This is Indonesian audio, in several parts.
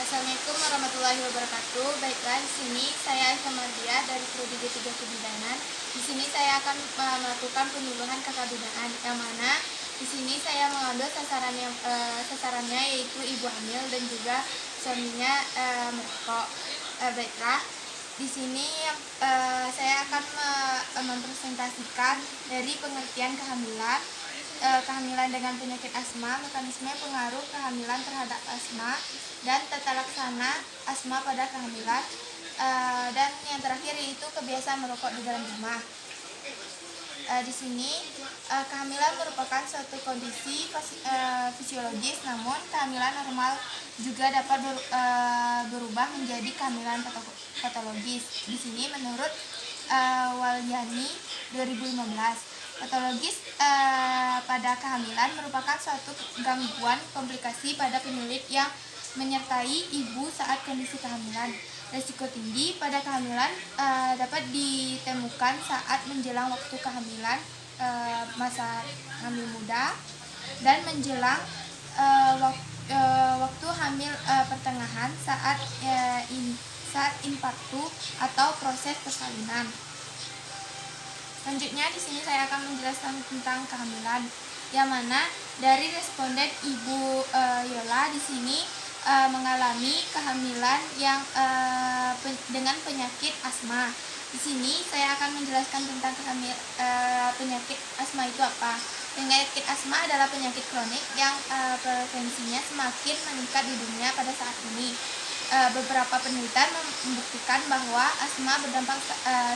Assalamualaikum warahmatullahi wabarakatuh. Baiklah, di sini saya Aisyah Mardia dari Prodi D3 Kebidanan. Di sini saya akan melakukan penyuluhan kekabinaan, yang mana di sini saya mengambil sasarannya yaitu ibu hamil dan juga suaminya merokok. Baiklah, di sini saya akan mempresentasikan dari pengertian kehamilan, kehamilan dengan penyakit asma, mekanisme pengaruh kehamilan terhadap asma, dan tata laksana asma pada kehamilan, dan yang terakhir yaitu kebiasaan merokok di dalam rumah. Di sini kehamilan merupakan suatu kondisi fisiologis, namun kehamilan normal juga dapat berubah menjadi kehamilan patologis. Di sini menurut Walyani 2015, patologis pada kehamilan merupakan suatu gangguan komplikasi pada penyulit yang menyertai ibu saat kondisi kehamilan. Risiko tinggi pada kehamilan dapat ditemukan saat menjelang waktu kehamilan, masa hamil muda, dan menjelang waktu hamil pertengahan saat infartu atau proses persalinan. Selanjutnya di sini saya akan menjelaskan tentang kehamilan, yang mana dari responden Ibu Yola di sini mengalami kehamilan yang dengan penyakit asma. Di sini saya akan menjelaskan tentang penyakit asma itu apa. Penyakit asma adalah penyakit kronik yang prevalensinya semakin meningkat di dunia pada saat ini. Beberapa penelitian membuktikan bahwa asma berdampak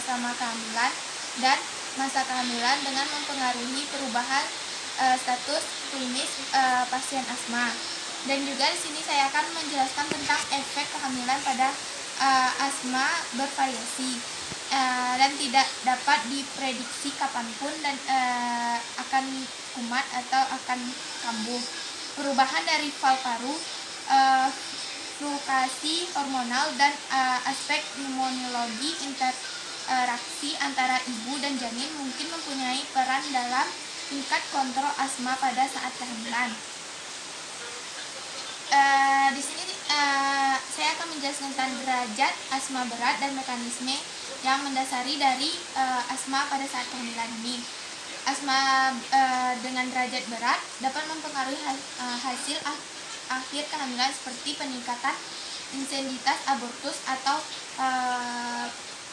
sama kehamilan dan masa kehamilan dengan mempengaruhi perubahan status klinis pasien asma. Dan juga di sini saya akan menjelaskan tentang efek kehamilan pada asma bervariasi dan tidak dapat diprediksi kapanpun dan akan kumat atau akan kambuh. Perubahan dari valv paru, fluktuasi hormonal, dan aspek imunologi interaksi antara ibu dan janin mungkin mempunyai peran dalam tingkat kontrol asma pada saat kehamilan. Di sini saya akan menjelaskan tentang derajat asma berat dan mekanisme yang mendasari dari asma pada saat kehamilan ini. Asma dengan derajat berat dapat mempengaruhi hasil akhir kehamilan seperti peningkatan intensitas abortus atau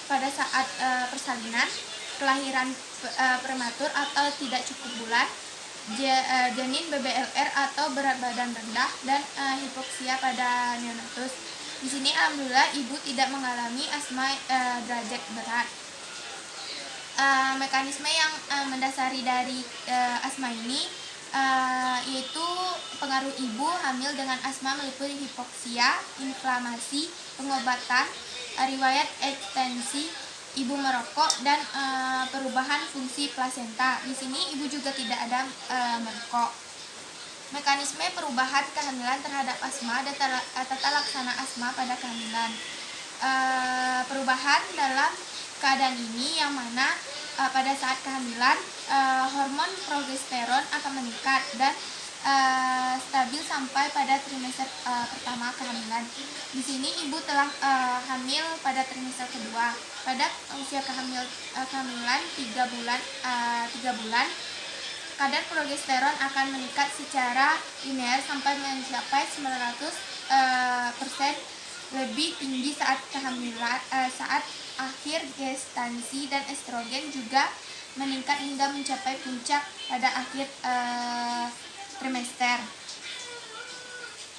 pada saat persalinan, kelahiran prematur atau tidak cukup bulan, janin BBLR atau berat badan rendah, dan hipoksia pada neonatus. Di sini alhamdulillah ibu tidak mengalami asma derajat berat. Mekanisme yang mendasari dari asma ini yaitu pengaruh ibu hamil dengan asma meliputi hipoksia, inflamasi, pengobatan, riwayat ekstensi ibu merokok, dan perubahan fungsi plasenta. Di sini ibu juga tidak ada merokok. Mekanisme perubahan kehamilan terhadap asma dan tata laksana asma pada kehamilan. Perubahan dalam keadaan ini yang mana pada saat kehamilan hormon progesteron akan meningkat dan stabil sampai pada trimester pertama kehamilan. Di sini ibu telah hamil pada trimester kedua. Pada usia kehamilan 3 bulan, kadar progesteron akan meningkat secara linear sampai mencapai 900% lebih tinggi saat kehamilan, saat akhir gestasi, dan estrogen juga meningkat hingga mencapai puncak pada akhir trimester.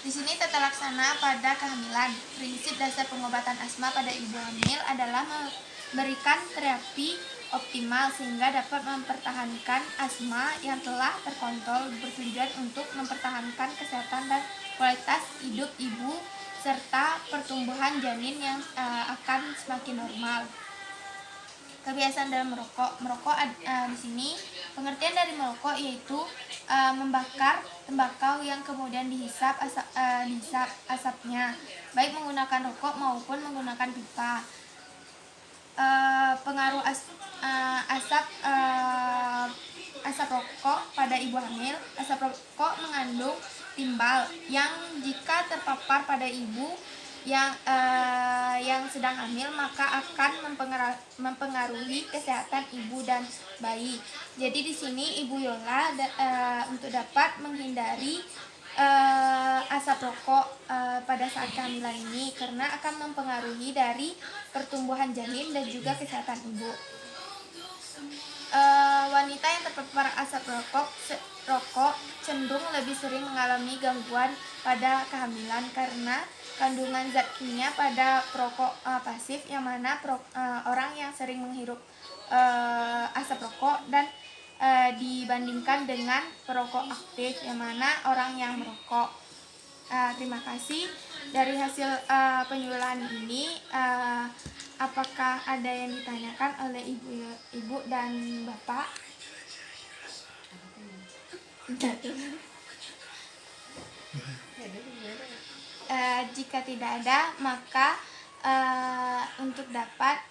Di sini tata laksana pada kehamilan. Prinsip dasar pengobatan asma pada ibu hamil adalah memberikan terapi optimal sehingga dapat mempertahankan asma yang telah terkontrol, bertujuan untuk mempertahankan kesehatan dan kualitas hidup ibu serta pertumbuhan janin yang akan semakin normal. Kebiasaan dalam merokok. Di sini pengertian dari merokok yaitu membakar tembakau yang kemudian dihisap asapnya, baik menggunakan rokok maupun menggunakan pipa. Pengaruh asap rokok pada ibu hamil. Asap rokok mengandung timbal yang jika terpapar pada ibu yang sedang hamil maka akan mempengaruhi kesehatan ibu dan bayi. Jadi di sini Ibu Yola untuk dapat menghindari asap rokok pada saat kehamilan ini karena akan mempengaruhi dari pertumbuhan janin dan juga kesehatan ibu. Wanita yang terpapar asap rokok cenderung lebih sering mengalami gangguan pada kehamilan karena kandungan zat kimia pada perokok pasif yang mana orang yang sering menghirup asap rokok dan dibandingkan dengan perokok aktif yang mana orang yang merokok. Terima kasih. Dari hasil penyuluhan ini, apakah ada yang ditanyakan oleh ibu dan bapak? Jika tidak ada, maka untuk dapat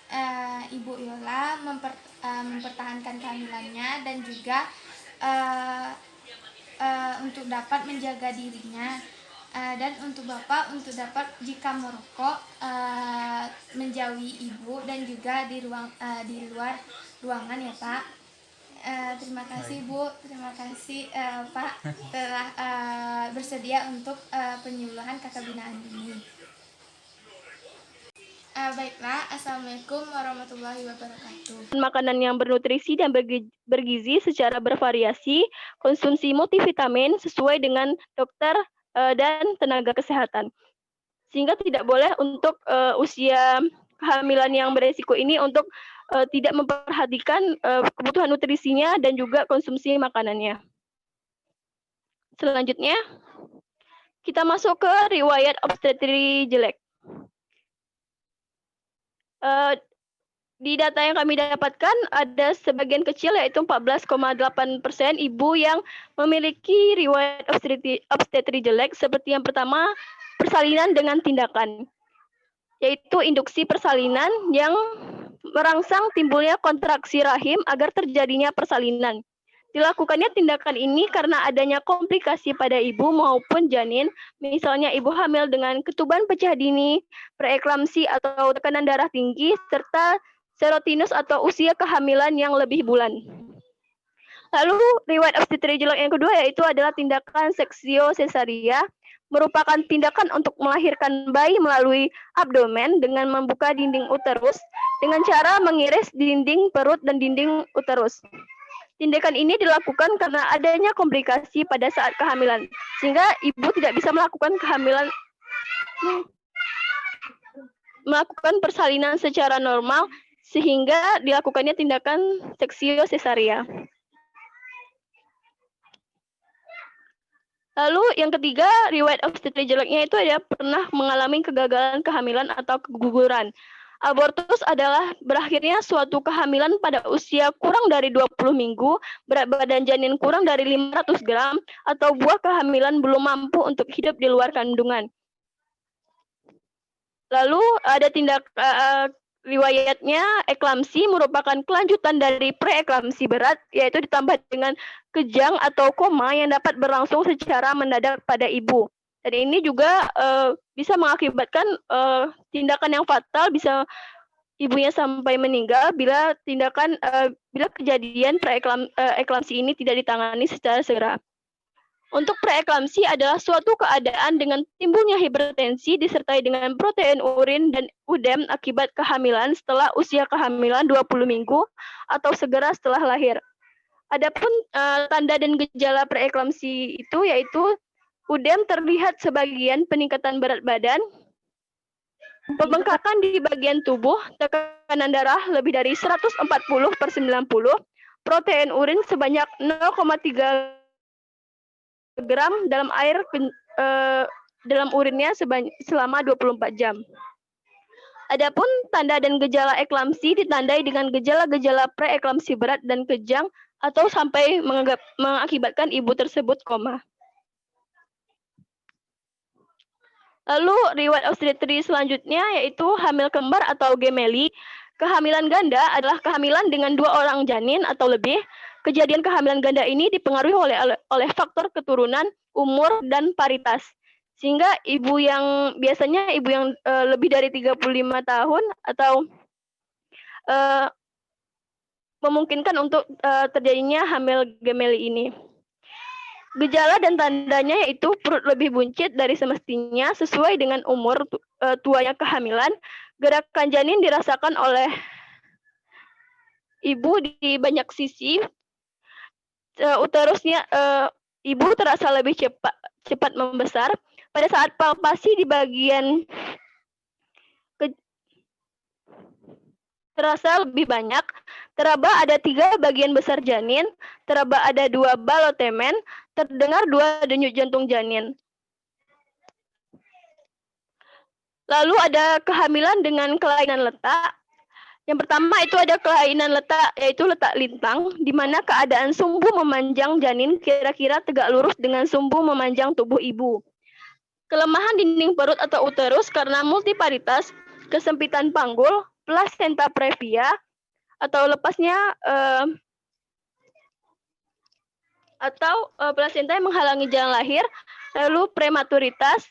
Ibu Yola mempertahankan kehamilannya dan juga untuk dapat menjaga dirinya, dan untuk bapak untuk dapat jika merokok menjauhi ibu dan juga di luar ruangan ya Pak. Terima kasih Bu, terima kasih Pak telah bersedia untuk penyuluhan kakak binaan ini. Baiklah, Assalamualaikum warahmatullahi wabarakatuh. Makanan yang bernutrisi dan bergizi secara bervariasi, konsumsi multivitamin sesuai dengan dokter dan tenaga kesehatan. Sehingga tidak boleh untuk usia kehamilan yang beresiko ini untuk tidak memperhatikan kebutuhan nutrisinya dan juga konsumsi makanannya. Selanjutnya, kita masuk ke riwayat obstetri jelek. Di data yang kami dapatkan, ada sebagian kecil yaitu 14,8% ibu yang memiliki riwayat obstetri jelek seperti yang pertama, persalinan dengan tindakan, yaitu induksi persalinan yang merangsang timbulnya kontraksi rahim agar terjadinya persalinan. Dilakukannya tindakan ini karena adanya komplikasi pada ibu maupun janin, misalnya ibu hamil dengan ketuban pecah dini, preeklamsi atau tekanan darah tinggi, serta serotinus atau usia kehamilan yang lebih bulan. Lalu riwayat obstetri jelek yang kedua yaitu adalah tindakan seksio sesaria, merupakan tindakan untuk melahirkan bayi melalui abdomen dengan membuka dinding uterus dengan cara mengiris dinding perut dan dinding uterus. Tindakan ini dilakukan karena adanya komplikasi pada saat kehamilan, sehingga ibu tidak bisa melakukan persalinan secara normal, sehingga dilakukannya tindakan seksio sesaria. Lalu yang ketiga, riwayat obstetri jeleknya itu adalah pernah mengalami kegagalan kehamilan atau keguguran. Abortus adalah berakhirnya suatu kehamilan pada usia kurang dari 20 minggu, berat badan janin kurang dari 500 gram, atau buah kehamilan belum mampu untuk hidup di luar kandungan. Lalu ada riwayatnya eklamsi merupakan kelanjutan dari preeklamsi berat, yaitu ditambah dengan kejang atau koma yang dapat berlangsung secara mendadak pada ibu. Dan ini juga bisa mengakibatkan tindakan yang fatal, bisa ibunya sampai meninggal bila kejadian eklamsi ini tidak ditangani secara segera. Untuk preeklamsi adalah suatu keadaan dengan timbulnya hipertensi disertai dengan protein urin dan udem akibat kehamilan setelah usia kehamilan 20 minggu atau segera setelah lahir. Adapun tanda dan gejala preeklamsi itu yaitu udem terlihat sebagian peningkatan berat badan, pembengkakan di bagian tubuh, tekanan darah lebih dari 140/90, protein urin sebanyak 0,3 gram dalam air dalam urinnya selama 24 jam. Adapun tanda dan gejala eklamsi ditandai dengan gejala-gejala preeklamsi berat dan kejang atau sampai mengakibatkan ibu tersebut koma. Lalu riwayat obstetri selanjutnya yaitu hamil kembar atau gemeli. Kehamilan ganda adalah kehamilan dengan 2 orang janin atau lebih. Kejadian kehamilan ganda ini dipengaruhi oleh faktor keturunan, umur, dan paritas. Sehingga ibu yang biasanya lebih dari 35 tahun atau memungkinkan untuk terjadinya hamil gemeli ini. Gejala dan tandanya yaitu perut lebih buncit dari semestinya sesuai dengan umur tuanya kehamilan. Gerakan janin dirasakan oleh ibu di banyak sisi. Uterusnya ibu terasa lebih cepat membesar. Pada saat palpasi di bagian terasa lebih banyak. Teraba ada 3 bagian besar janin, teraba ada 2 balok temen, terdengar 2 denyut jantung janin. Lalu ada kehamilan dengan kelainan letak. Yang pertama itu ada kelainan letak, yaitu letak lintang, di mana keadaan sumbu memanjang janin kira-kira tegak lurus dengan sumbu memanjang tubuh ibu. Kelemahan dinding perut atau uterus karena multiparitas, kesempitan panggul, plasenta previa, atau lepasnya plasenta yang menghalangi jalan lahir, lalu prematuritas,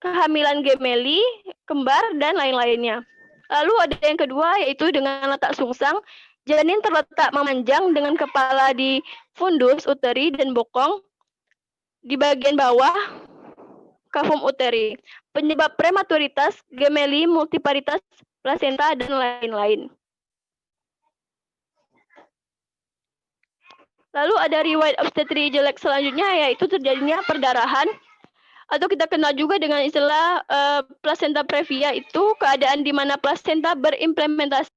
kehamilan gemeli, kembar, dan lain-lainnya. Lalu ada yang kedua, yaitu dengan letak sungsang, janin terletak memanjang dengan kepala di fundus uteri dan bokong di bagian bawah kavum uteri. Penyebab prematuritas, gemeli, multiparitas, plasenta, dan lain-lain. Lalu ada riwayat obstetri jelek selanjutnya, yaitu terjadinya perdarahan, atau kita kenal juga dengan istilah plasenta previa, itu keadaan di mana plasenta berimplementasi